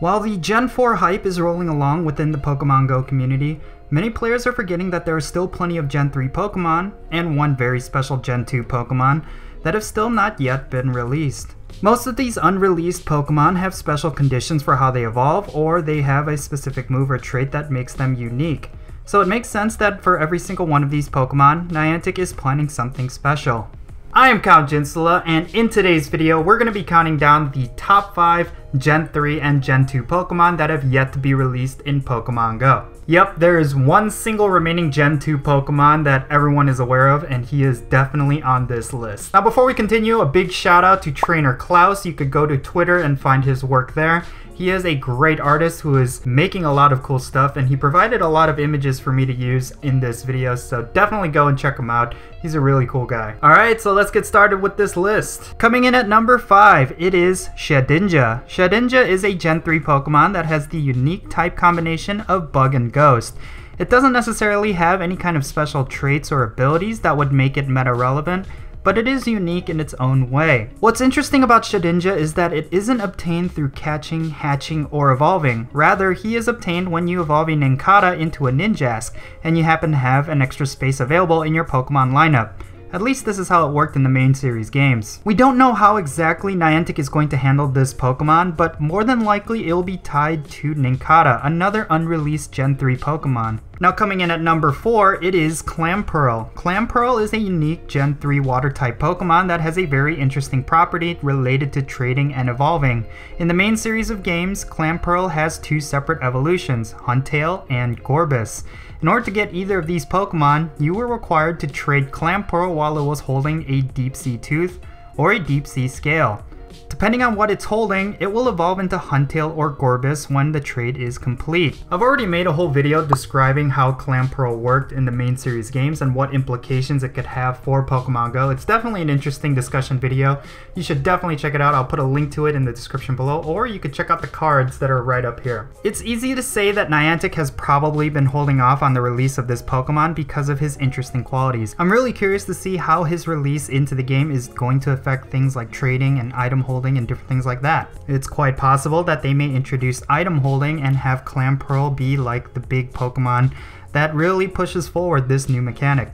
While the Gen 4 hype is rolling along within the Pokemon GO community, many players are forgetting that there are still plenty of Gen 3 Pokemon, and one very special Gen 2 Pokemon, that have still not yet been released. Most of these unreleased Pokemon have special conditions for how they evolve, or they have a specific move or trait that makes them unique. So it makes sense that for every single one of these Pokemon, Niantic is planning something special. I am Count Jinsula, and in today's video, we're going to be counting down the top 5 Gen 3 and Gen 2 Pokemon that have yet to be released in Pokemon GO. Yep, there is one single remaining Gen 2 Pokemon that everyone is aware of, and he is definitely on this list. Now before we continue, a big shout out to Trainer Klaus. You could go to Twitter and find his work there. He is a great artist who is making a lot of cool stuff, and he provided a lot of images for me to use in this video, so definitely go and check him out. He's a really cool guy. Alright, so let's get started with this list. Coming in at number 5, it is Shedinja. Shedinja is a Gen 3 Pokemon that has the unique type combination of Bug and Ghost. It doesn't necessarily have any kind of special traits or abilities that would make it meta relevant, but it is unique in its own way. What's interesting about Shedinja is that it isn't obtained through catching, hatching, or evolving. Rather, he is obtained when you evolve a Nincada into a Ninjask, and you happen to have an extra space available in your Pokemon lineup. At least this is how it worked in the main series games. We don't know how exactly Niantic is going to handle this Pokemon, but more than likely it will be tied to Nincada, another unreleased Gen 3 Pokemon. Now coming in at number 4, it is Clamperl. Clamperl is a unique Gen 3 Water-type Pokemon that has a very interesting property related to trading and evolving. In the main series of games, Clamperl has two separate evolutions, Huntail and Gorbis. In order to get either of these Pokemon, you were required to trade Clamperl while it was holding a Deep Sea Tooth or a Deep Sea Scale. Depending on what it's holding, it will evolve into Huntail or Gorbis when the trade is complete. I've already made a whole video describing how Clamperl worked in the main series games and what implications it could have for Pokemon GO. It's definitely an interesting discussion video. You should definitely check it out. I'll put a link to it in the description below, or you could check out the cards that are right up here. It's easy to say that Niantic has probably been holding off on the release of this Pokemon because of his interesting qualities. I'm really curious to see how his release into the game is going to affect things like trading and item holding and different things like that. It's quite possible that they may introduce item holding and have Clamperl be like the big Pokemon that really pushes forward this new mechanic.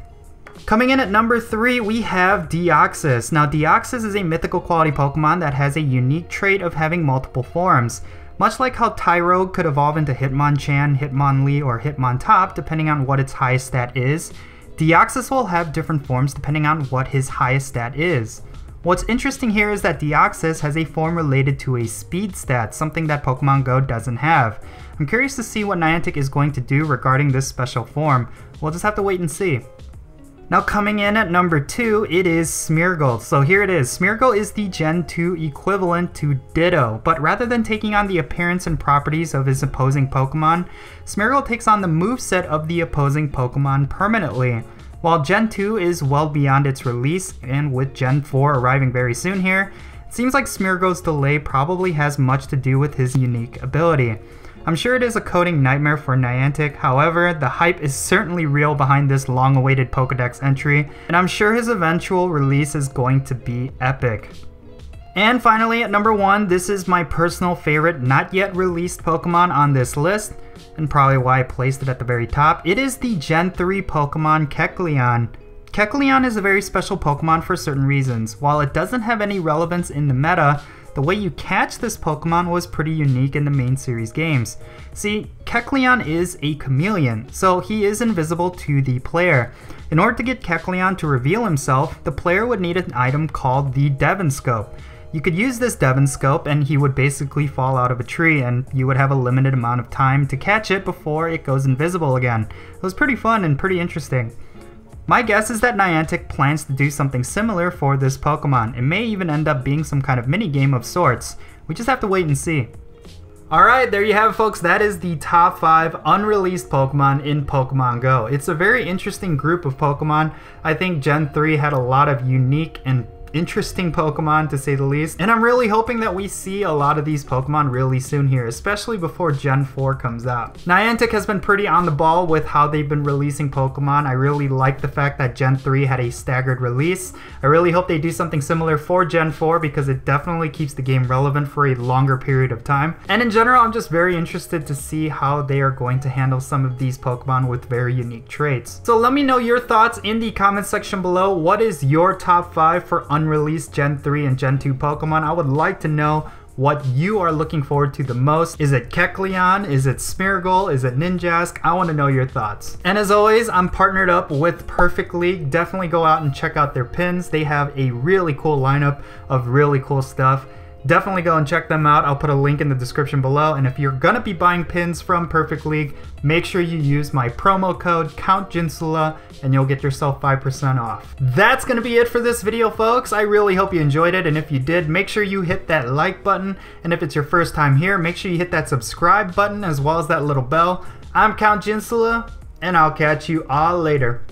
Coming in at number 3, we have Deoxys. Now Deoxys is a mythical quality Pokemon that has a unique trait of having multiple forms. Much like how Tyrogue could evolve into Hitmonchan, Hitmonlee, or Hitmontop depending on what its highest stat is, Deoxys will have different forms depending on what his highest stat is. What's interesting here is that Deoxys has a form related to a speed stat, something that Pokemon GO doesn't have. I'm curious to see what Niantic is going to do regarding this special form. We'll just have to wait and see. Now coming in at number 2, it is Smeargle. So here it is. Smeargle is the Gen 2 equivalent to Ditto, but rather than taking on the appearance and properties of his opposing Pokemon, Smeargle takes on the moveset of the opposing Pokemon permanently. While Gen 2 is well beyond its release, and with Gen 4 arriving very soon here, it seems like Smeargle's delay probably has much to do with his unique ability. I'm sure it is a coding nightmare for Niantic, however, the hype is certainly real behind this long-awaited Pokédex entry, and I'm sure his eventual release is going to be epic. And finally, at number 1, this is my personal favorite not yet released Pokemon on this list, and probably why I placed it at the very top. It is the Gen 3 Pokemon Kecleon. Kecleon is a very special Pokemon for certain reasons. While it doesn't have any relevance in the meta, the way you catch this Pokemon was pretty unique in the main series games. See, Kecleon is a chameleon, so he is invisible to the player. In order to get Kecleon to reveal himself, the player would need an item called the Devinscope. You could use this Devinscope and he would basically fall out of a tree, and you would have a limited amount of time to catch it before it goes invisible again. It was pretty fun and pretty interesting. My guess is that Niantic plans to do something similar for this Pokemon. It may even end up being some kind of mini-game of sorts. We just have to wait and see. Alright, there you have it folks, that is the top 5 unreleased Pokemon in Pokemon GO. It's a very interesting group of Pokemon. I think Gen 3 had a lot of unique and interesting Pokemon to say the least. And I'm really hoping that we see a lot of these Pokemon really soon here, especially before Gen 4 comes out. Niantic has been pretty on the ball with how they've been releasing Pokemon. I really like the fact that Gen 3 had a staggered release. I really hope they do something similar for Gen 4 because it definitely keeps the game relevant for a longer period of time. And in general, I'm just very interested to see how they are going to handle some of these Pokemon with very unique traits. So let me know your thoughts in the comment section below. What is your top 5 for unreleased Gen 3 and Gen 2 Pokemon? I would like to know what you are looking forward to the most. Is it Kecleon? Is it Smeargle? Is it Ninjask? I want to know your thoughts. And as always, I'm partnered up with Perfect League. Definitely go out and check out their pins. They have a really cool lineup of really cool stuff. Definitely go and check them out. I'll put a link in the description below. And if you're gonna be buying pins from Perfect League, make sure you use my promo code CountJinsula and you'll get yourself 5% off. That's gonna be it for this video, folks. I really hope you enjoyed it. And if you did, make sure you hit that like button. And if it's your first time here, make sure you hit that subscribe button as well as that little bell. I'm CountJinsula, and I'll catch you all later.